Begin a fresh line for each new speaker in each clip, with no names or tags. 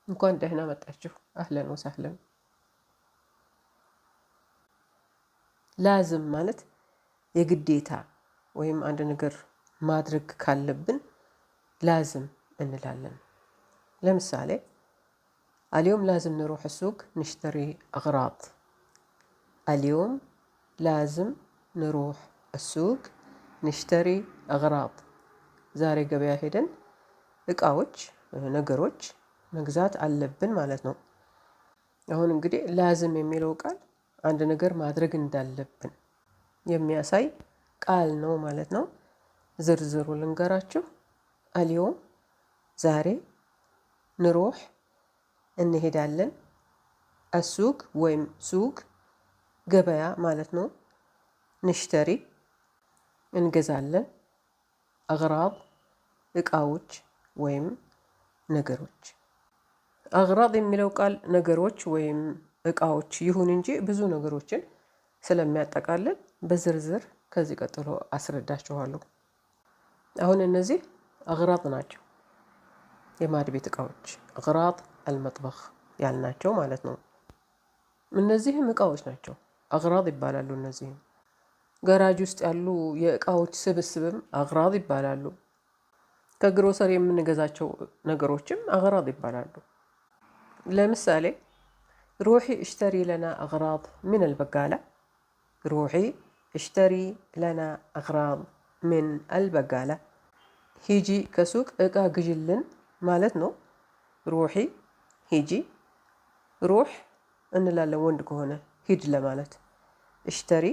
እንኳን ደህና መጣችሁ። አህለን ወሳህለን። ላዝም ማለት የግዴታ ወይም አንድ ነገር ማድረግ ካለብን ላዝም እንላለን። ለምሳሌ اليوم لازم نروح السوق نشتري أغراض. اليوم لازم نروح السوق نشتري أغراض. ዛሬ ገበያ ሄደን እቃዎች ነገሮች መግዛት አለብን ማለት ነው። አሁን እንግዲህ ላዝም የሚለው ቃል አንድ ነገር ማድረግ እንዳለብን የሚያሳይ ቃል ነው ማለት ነው። ዝርዝሩ ልንገራችሁ። اليوم ዛሬ ንሮህ እንሄዳለን። አሱቅ ወይም ሱቅ ገበያ ማለት ነው። ንሽተሪ እንገዛለን። አግራብ እቃዎች ወይም ነገሮች። አግራብ የሚለው ቃል ነገሮች ወይም እቃዎች ይሁን እንጂ ብዙ ነገሮችን ስለሚያጠቃልል በዝርዝር ከዚህ ቀጥሎ አስረዳችኋለሁ። አሁን እነዚህ አግራብ ናቸው፣ የማድ ቤት እቃዎች። አግራብ አልመጥበኽ ያልናቸው ማለት ነው። እነዚህም እቃዎች ናቸው፣ አግራብ ይባላሉ። እነዚህም ገራጅ ውስጥ ያሉ የእቃዎች ስብስብም አግራብ ይባላሉ። ከግሮሰሪ የምንገዛቸው ነገሮችም አግራብ ይባላሉ። ለምሳሌ ሩሒ እሽተሪ ለና አግራብ ምን አልበጋላ። ሩሒ እሽተሪ ለና አግራብ ምን አልበጋላ። ሂጂ ከሱቅ እቃ ግዥልን ማለት ነው። ሩሒ ሂጂ። ሩሕ እንላለን ወንድ ከሆነ ሂድ ለማለት። እሽተሪ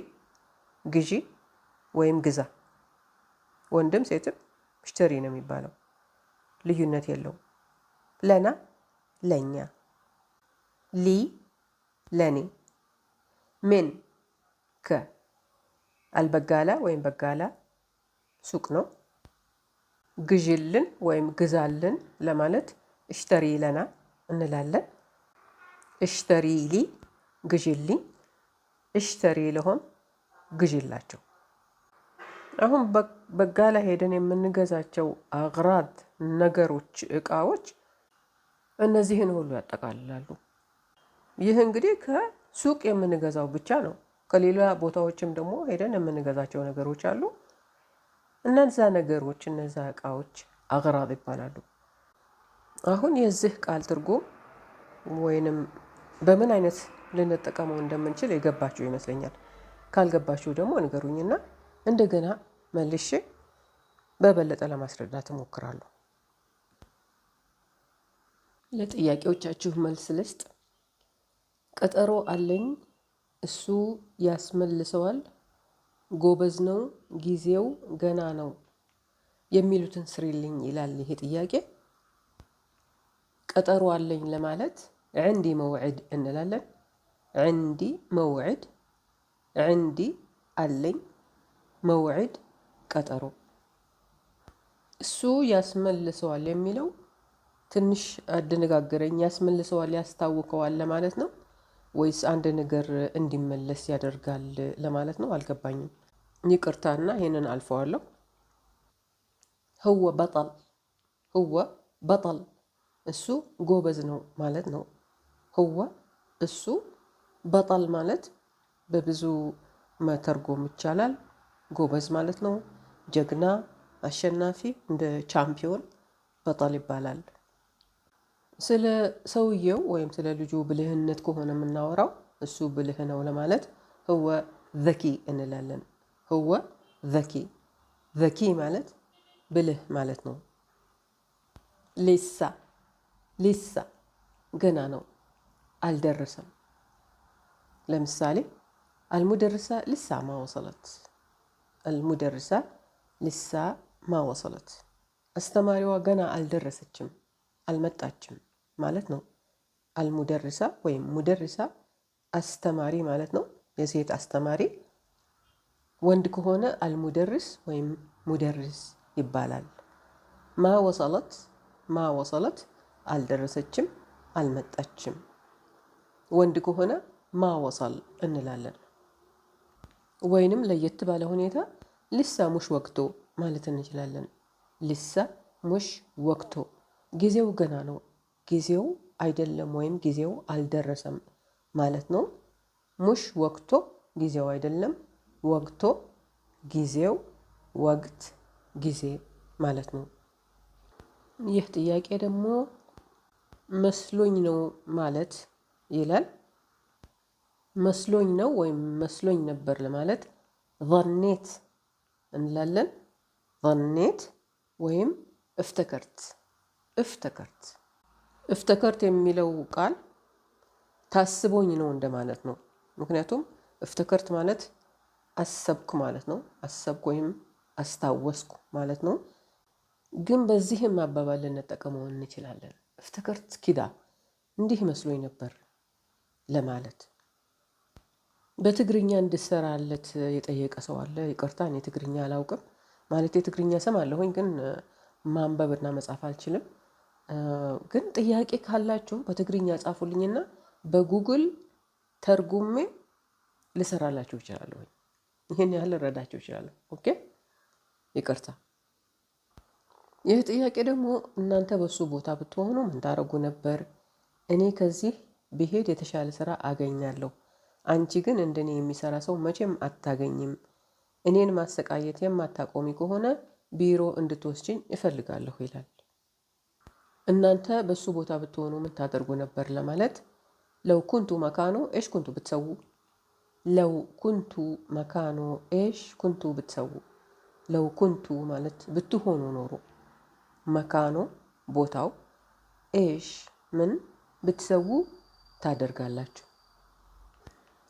ግዢ ወይም ግዛ። ወንድም ሴትም እሽተሪ ነው የሚባለው፣ ልዩነት የለውም። ለና ለኛ፣ ሊ ለኔ፣ ምን ከ። አልበጋላ ወይም በጋላ ሱቅ ነው። ግዥልን ወይም ግዛልን ለማለት እሽተሪ ለና እንላለን። እሽተሪ ሊ ግዥልኝ፣ እሽተሪ ለሆም ግዥላቸው። አሁን በጋላ ሄደን የምንገዛቸው አግራድ ነገሮች፣ እቃዎች እነዚህን ሁሉ ያጠቃልላሉ። ይህ እንግዲህ ከሱቅ የምንገዛው ብቻ ነው። ከሌላ ቦታዎችም ደግሞ ሄደን የምንገዛቸው ነገሮች አሉ። እነዛ ነገሮች፣ እነዛ እቃዎች አግራድ ይባላሉ። አሁን የዚህ ቃል ትርጉም ወይንም በምን አይነት ልንጠቀመው እንደምንችል የገባችሁ ይመስለኛል። ካልገባችሁ ደግሞ ንገሩኝና እንደገና መልሼ በበለጠ ለማስረዳት እሞክራለሁ። ለጥያቄዎቻችሁ መልስ ልስጥ። ቀጠሮ አለኝ፣ እሱ ያስመልሰዋል፣ ጎበዝ ነው፣ ጊዜው ገና ነው የሚሉትን ስሪልኝ ይላል ይሄ ጥያቄ። ቀጠሮ አለኝ ለማለት ዕንዲ መውዕድ እንላለን። ዕንዲ መውዕድ፣ ዕንዲ አለኝ፣ መውዕድ ቀጠሮ። እሱ ያስመልሰዋል የሚለው ትንሽ አደነጋገረኝ። ያስመልሰዋል ያስታውከዋል ለማለት ነው ወይስ አንድ ነገር እንዲመለስ ያደርጋል ለማለት ነው? አልገባኝም። ይቅርታና ይሄንን አልፈዋለሁ። ህወ በጠል፣ ህወ በጠል እሱ ጎበዝ ነው ማለት ነው። ህወ እሱ፣ በጠል ማለት በብዙ መተርጎም ይቻላል። ጎበዝ ማለት ነው፣ ጀግና፣ አሸናፊ፣ እንደ ቻምፒዮን በጠል ይባላል። ስለ ሰውየው ወይም ስለ ልጁ ብልህነት ከሆነ የምናወራው እሱ ብልህ ነው ለማለት ህወ ዘኪ እንላለን። ህወ ዘኪ፣ ዘኪ ማለት ብልህ ማለት ነው። ሊሳ፣ ሊሳ ገና ነው፣ አልደረሰም። ለምሳሌ አልሙደርሳ ልሳ ማ ወሰለት፣ አልሙደርሳ ልሳ ማ ወሰለት። አስተማሪዋ ገና አልደረሰችም፣ አልመጣችም ማለት ነው። አልሙደርሳ ወይም ሙደርሳ አስተማሪ ማለት ነው፣ የሴት አስተማሪ። ወንድ ከሆነ አልሙደርስ ወይም ሙደርስ ይባላል። ማ ወሰለት፣ ማ ወሰለት አልደረሰችም፣ አልመጣችም። ወንድ ከሆነ ማ ወሰል እንላለን። ወይንም ለየት ባለ ሁኔታ ልሳ ሙሽ ወቅቶ ማለት እንችላለን። ልሳ ሙሽ ወቅቶ ጊዜው ገና ነው፣ ጊዜው አይደለም ወይም ጊዜው አልደረሰም ማለት ነው። ሙሽ ወቅቶ ጊዜው አይደለም፣ ወቅቶ ጊዜው፣ ወቅት ጊዜ ማለት ነው። ይህ ጥያቄ ደግሞ መስሎኝ ነው ማለት ይላል። መስሎኝ ነው ወይም መስሎኝ ነበር ለማለት ظنيت እንላለን። ظنيت ወይም እፍተከርት እፍተከርት እፍተከርት የሚለው ቃል ታስቦኝ ነው እንደማለት ነው። ምክንያቱም እፍተከርት ማለት አሰብኩ ማለት ነው። አሰብኩ ወይም አስታወስኩ ማለት ነው። ግን በዚህም አባባል ልንጠቀመው እንችላለን። እፍተከርት ኪዳ እንዲህ መስሎኝ ነበር ለማለት። በትግርኛ እንድሰራለት የጠየቀ ሰው አለ። ይቅርታ እኔ ትግርኛ አላውቅም። ማለት የትግርኛ እሰማለሁኝ ግን ማንበብና መጻፍ አልችልም። ግን ጥያቄ ካላችሁ በትግርኛ ጻፉልኝና በጉግል ተርጉሜ ልሰራላችሁ እችላለሁ። ይሄን ያህል ልረዳችሁ እችላለሁ። ኦኬ ይቅርታ። ይህ ጥያቄ ደግሞ እናንተ በሱ ቦታ ብትሆኑ ምን ታደርጉ ነበር? እኔ ከዚህ ብሄድ የተሻለ ስራ አገኛለሁ። አንቺ ግን እንደኔ የሚሰራ ሰው መቼም አታገኝም። እኔን ማሰቃየት የማታቆሚ ከሆነ ቢሮ እንድትወስጂኝ እፈልጋለሁ ይላል። እናንተ በሱ ቦታ ብትሆኑ ምን ታደርጉ ነበር ለማለት ለው ኩንቱ መካኖ ኤሽ ኩንቱ ብትሰዉ። ለው ኩንቱ መካኖ ኤሽ ኩንቱ ብትሰዉ። ለው ኩንቱ ማለት ብትሆኑ ኖሮ፣ መካኖ ቦታው፣ ኤሽ ምን ብትሰዉ ታደርጋላችሁ።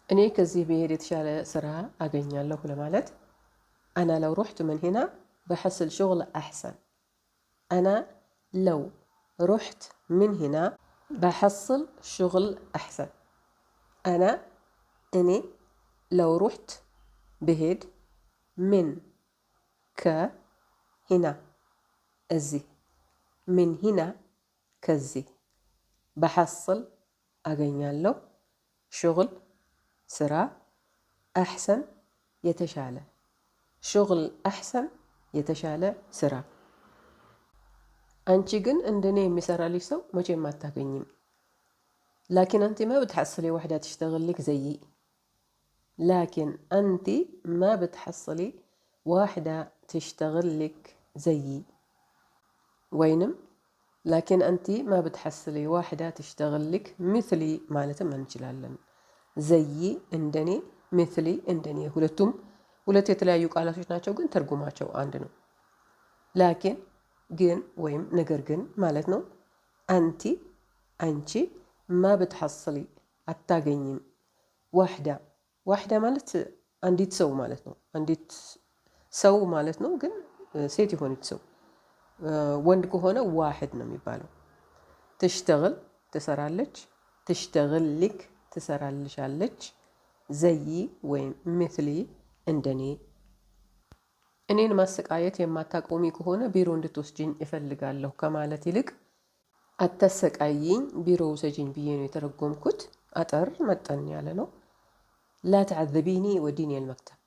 እኔ ከዚህ ብሄድ የተሻለ ስራ አገኛለሁ ለማለት አና ለው ሩሕቱ ምን ሂና በሐስል ሹግል አሕሰን። አና ለው ሩሕት ምን ሂና በሐስል ሹግል አሕሰን። አና እኔ ለው ሩሕት ብሄድ ምን ከሂና እዚህ ምን ሂና ከዚህ በሐስል አገኛለሁ ሹግል ስራ አሕሰን የተሻለ ሹግል አሕሰን የተሻለ ስራ። አንቺ ግን እንደኔ የሚሰራልሽ ሰው መቼም አታገኝም። ላኪን አንቲ ማ ብትሐስሊ ዋሕዳ ትሽተግልክ ዘይ። ላኪን አንቲ ማ ብትሐስሊ ዋሕዳ ትሽተግልክ ዘይ ወይንም ላኪን አንቲ ማ ብትሐስሊ ዋሕዳ ትሽተግልክ ምትሊ ማለትም እንችላለን። ዘይ እንደኔ፣ ምትሊ እንደኔ። ሁለቱም ሁለት የተለያዩ ቃላቶች ናቸው፣ ግን ትርጉማቸው አንድ ነው። ላኪን ግን ወይም ነገር ግን ማለት ነው። አንቲ አንቺ፣ ማ ብትሐስሊ አታገኝም፣ ዋሕዳ ዋሕዳ ማለት አንዲት ሰው ማለት ነው። አንዲት ሰው ማለት ነው፣ ግን ሴት የሆነች ሰው። ወንድ ከሆነ ዋሕድ ነው የሚባለው። ትሽተግል ትሰራለች፣ ትሽተግልክ ትሰራልሻለች፣ ዘይ ወይም ምትሊ እንደኔ። እኔን ማሰቃየት የማታቆሚ ከሆነ ቢሮ እንድትወስጂኝ እፈልጋለሁ ከማለት ይልቅ አታሰቃይኝ ቢሮ ውሰጂኝ ብዬ ነው የተረጎምኩት። አጠር መጠን ያለ ነው። ላ ተዓዘቢኒ ወዲኒ አልመክተብ።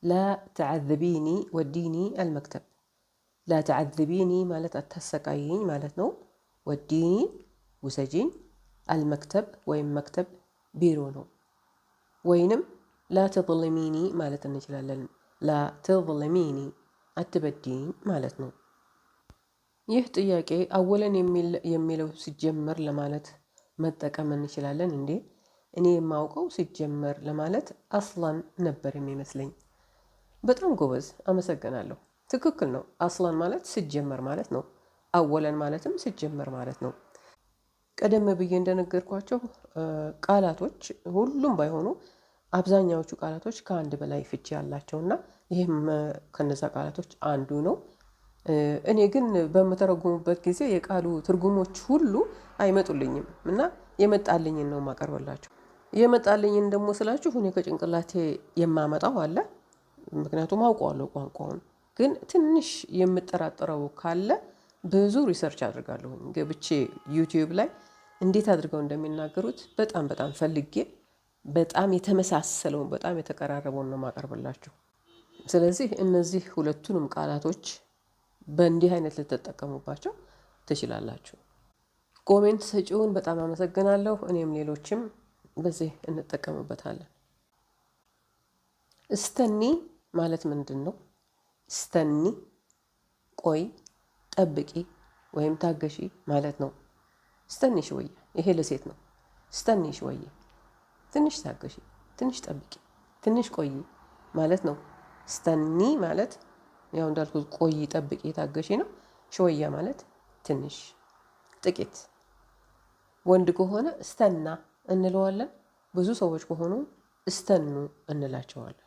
ላ ተዓዘቢኒ ወዲኒ አልመክተብ። ላ ተዓዘቢኒ ማለት አታሰቃይኝ ማለት ነው። ወዲኒ ውሰጂኝ፣ አልመክተብ ወይም መክተብ ቢሮ ነው። ወይንም ላ ተظልሚኒ ማለት እንችላለን። ላ ተظልሚኒ አትበድኝ ማለት ነው። ይህ ጥያቄ አወለን የሚለው ሲጀመር ለማለት መጠቀም እንችላለን እንዴ? እኔ የማውቀው ሲጀመር ለማለት አስላን ነበር የሚመስለኝ። በጣም ጎበዝ፣ አመሰግናለሁ። ትክክል ነው። አስላን ማለት ሲጀመር ማለት ነው። አወለን ማለትም ሲጀመር ማለት ነው። ቀደም ብዬ እንደነገርኳቸው ቃላቶች ሁሉም ባይሆኑ አብዛኛዎቹ ቃላቶች ከአንድ በላይ ፍቺ ያላቸውና ይህም ከነዛ ቃላቶች አንዱ ነው። እኔ ግን በምተረጉሙበት ጊዜ የቃሉ ትርጉሞች ሁሉ አይመጡልኝም እና የመጣልኝን ነው የማቀርብላችሁ። የመጣልኝን ደግሞ ስላችሁ እኔ ከጭንቅላቴ የማመጣው አለ፣ ምክንያቱም አውቀዋለሁ ቋንቋውን። ግን ትንሽ የምጠራጠረው ካለ ብዙ ሪሰርች አድርጋለሁኝ። ገብቼ ዩቲዩብ ላይ እንዴት አድርገው እንደሚናገሩት በጣም ፈልጌ በጣም የተመሳሰለውን በጣም የተቀራረበውን ነው የማቀርብላችሁ። ስለዚህ እነዚህ ሁለቱንም ቃላቶች በእንዲህ አይነት ልትጠቀሙባቸው ትችላላችሁ። ኮሜንት ሰጪውን በጣም አመሰግናለሁ። እኔም ሌሎችም በዚህ እንጠቀምበታለን። እስተኒ ማለት ምንድን ነው? እስተኒ ቆይ፣ ጠብቂ ወይም ታገሺ ማለት ነው። እስተኒ ሽወየ፣ ይሄ ለሴት ነው። እስተኒ ሽወየ፣ ትንሽ ታገሺ፣ ትንሽ ጠብቂ፣ ትንሽ ቆይ ማለት ነው። እስተኒ ማለት ያው እንዳልኩት ቆይ፣ ጠብቂ፣ ታገሺ ነው። ሽወያ ማለት ትንሽ፣ ጥቂት። ወንድ ከሆነ እስተና እንለዋለን። ብዙ ሰዎች ከሆኑ እስተኑ እንላቸዋለን።